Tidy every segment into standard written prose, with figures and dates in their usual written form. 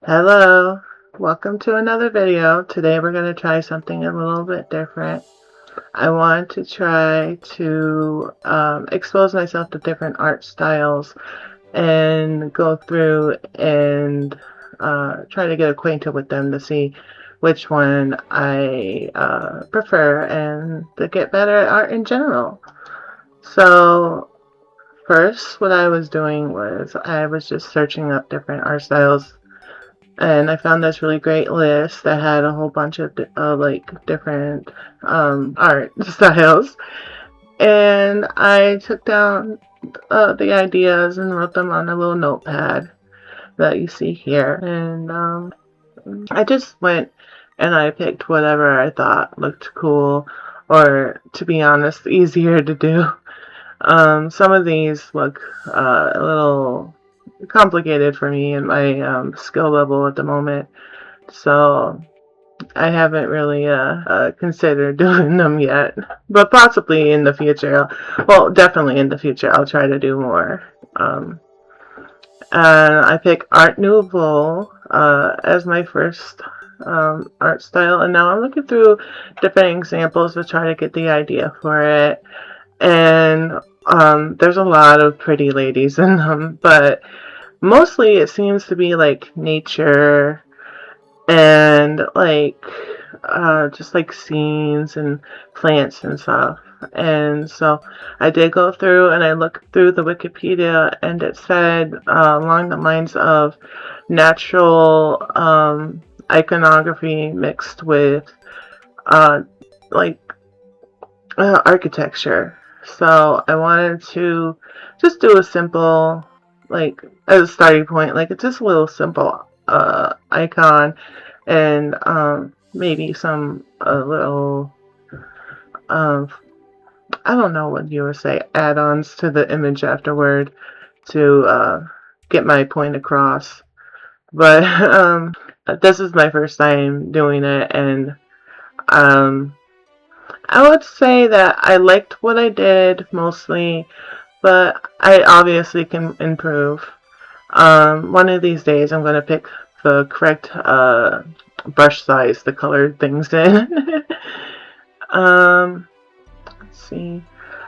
Hello, welcome to another video. Today we're going to try something a little bit different. I want to try to expose myself to different art styles and go through and try to get acquainted with them to see which one I prefer and to get better at art in general. So first, what I was doing was I was just searching up different art styles, and I found this really great list that had a whole bunch of like different art styles, and I took down the ideas and wrote them on a little notepad that you see here, and I just went and I picked whatever I thought looked cool, or to be honest, easier to do. Some of these look a little complicated for me and my skill level at the moment, so I haven't really considered doing them yet. But possibly in the future, well, definitely in the future, I'll try to do more. And I picked Art Nouveau as my first art style, and now I'm looking through different examples to try to get the idea for it. And there's a lot of pretty ladies in them, but mostly it seems to be like nature and like just like scenes and plants and stuff. And so I did go through and I looked through the Wikipedia, and it said along the lines of natural iconography mixed with uh, like architecture. So I wanted to just do a simple, like, as a starting point, like it's just a little simple icon, and maybe some little, um, I don't know what you would say, add-ons to the image afterward to get my point across. But this is my first time doing it, and um, I would say that I liked what I did mostly, but I obviously can improve. One of these days I'm going to pick the correct brush size to color things in. Let's see.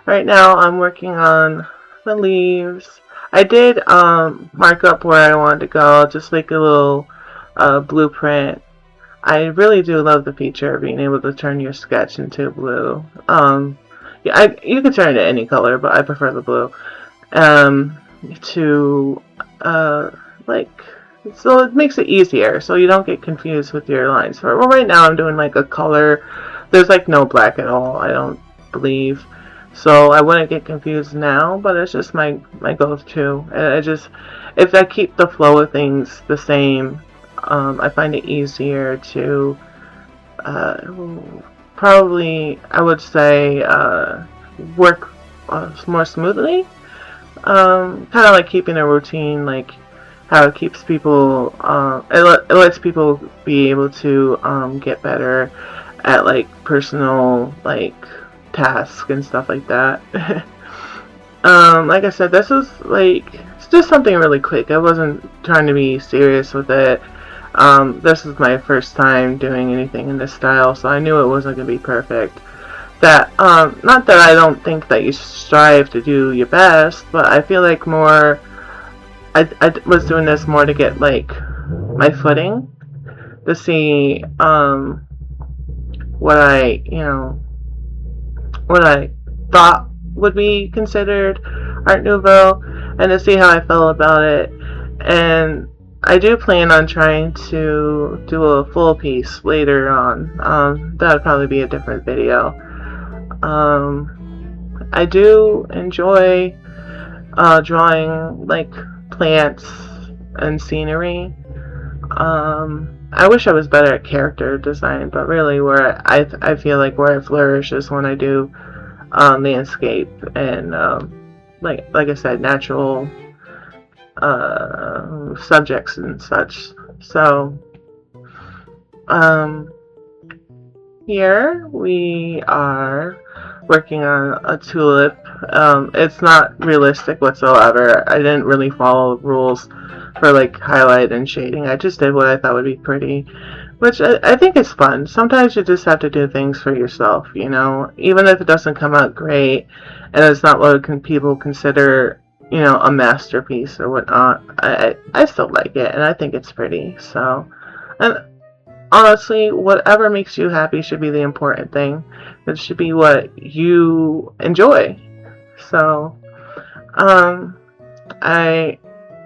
Right now I'm working on the leaves. I did mark up where I wanted to go, just like a little blueprint. I really do love the feature of being able to turn your sketch into blue. Yeah, you can turn it to any color, but I prefer the blue. To like, so it makes it easier, so you don't get confused with your lines. For well, right now I'm doing like a color. There's like no black at all, I don't believe. So I wouldn't get confused now, but it's just my go-to. And I just, if I keep the flow of things the same, I find it easier to probably, I would say, work more smoothly. Kind of like keeping a routine, like how it keeps people, it lets people be able to get better at like personal like tasks and stuff like that. Like I said, this was like, it's just something really quick. I wasn't trying to be serious with it. This is my first time doing anything in this style, so I knew it wasn't going to be perfect. That, not that I don't think that you strive to do your best, but I feel like more, I was doing this more to get, like, my footing, to see, what what I thought would be considered Art Nouveau, and to see how I felt about it. And I do plan on trying to do a full piece later on. That would probably be a different video. I do enjoy drawing like plants and scenery. I wish I was better at character design, but really where I feel like where I flourish is when I do landscape and like I said, natural subjects and such. So here we are working on a tulip. It's not realistic whatsoever. I didn't really follow the rules for like highlight and shading. I just did what I thought would be pretty, which I think is fun. Sometimes you just have to do things for yourself, you know, even if it doesn't come out great and it's not what people consider, you know, a masterpiece or whatnot. I still like it and I think it's pretty. So, and honestly, whatever makes you happy should be the important thing. It should be what you enjoy. So, um, I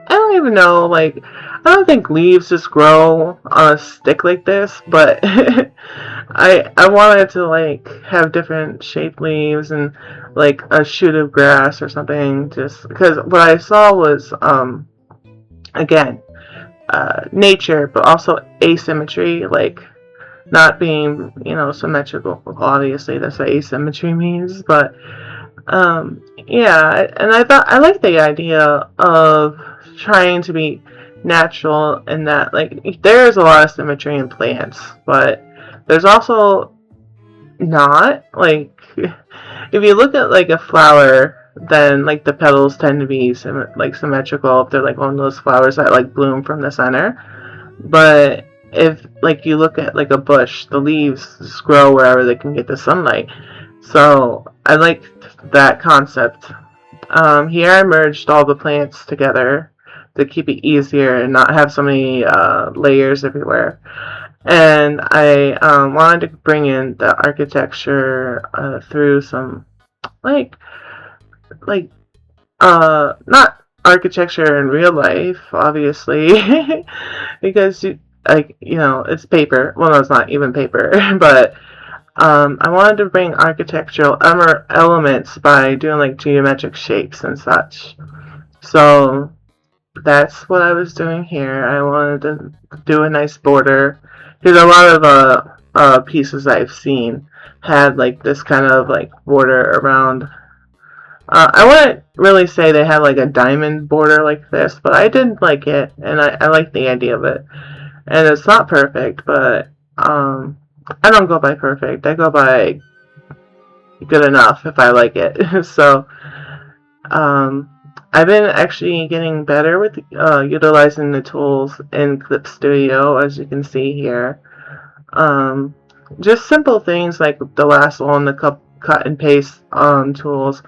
I don't even know, like, I don't think leaves just grow on a stick like this, but I wanted to like have different shaped leaves and like a shoot of grass or something, just because what I saw was again nature, but also asymmetry, like not being, you know, symmetrical. Obviously, that's what asymmetry means, but yeah, and I thought I like the idea of trying to be natural in that, like, there's a lot of symmetry in plants, but there's also not. Like, if you look at like a flower, then like the petals tend to be like symmetrical if they're like one of those flowers that like bloom from the center. But if like you look at like a bush, the leaves just grow wherever they can get the sunlight. So I like that concept. Here I merged all the plants together to keep it easier and not have so many layers everywhere. And I wanted to bring in the architecture through some like like not architecture in real life, obviously, because like, you know, it's paper. Well, no, it's not even paper, but I wanted to bring architectural elements by doing like geometric shapes and such. So that's what I was doing here. I wanted to do a nice border because a lot of pieces I've seen had like this kind of like border around. I wouldn't really say they had like a diamond border like this, but I did like it, and I like the idea of it. And it's not perfect, but I don't go by perfect. I go by good enough if I like it. So um, I've been actually getting better with utilizing the tools in Clip Studio, as you can see here. Um, just simple things like the last one, the cut and paste tools,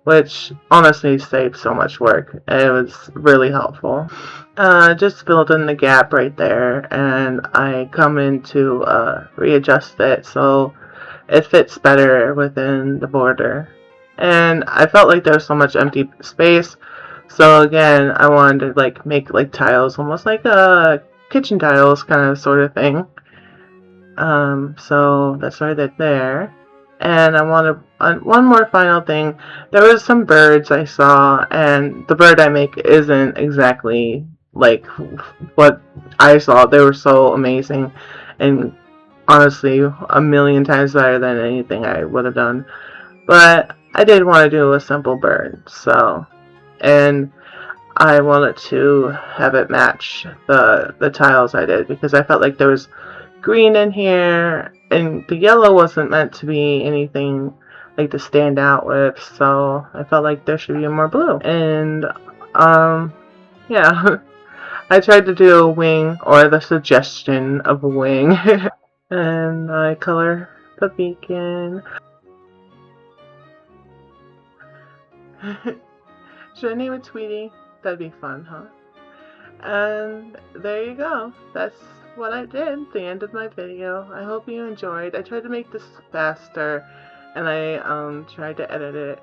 which honestly saved so much work. It was really helpful. Just filled in the gap right there, and I come in to readjust it so it fits better within the border. And I felt like there was so much empty space, so again, I wanted to like make like tiles, almost like kitchen tiles kind of sort of thing. So that's what I did there. And I wanted one more final thing. There was some birds I saw, and the bird I make isn't exactly like what I saw. They were so amazing, and honestly, a million times better than anything I would have done. But I did want to do a simple bird, so, and I wanted to have it match the tiles I did because I felt like there was green in here, and the yellow wasn't meant to be anything like to stand out with, so I felt like there should be more blue. And yeah, I tried to do a wing, or the suggestion of a wing, and I color the beacon. Should I name it Tweety? That'd be fun, huh? And there you go. That's what I did. The end of my video. I hope you enjoyed. I tried to make this faster, and I tried to edit it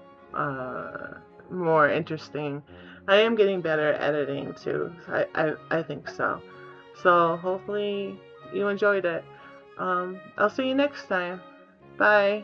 more interesting. I am getting better at editing too. I think so. So hopefully you enjoyed it. I'll see you next time. Bye.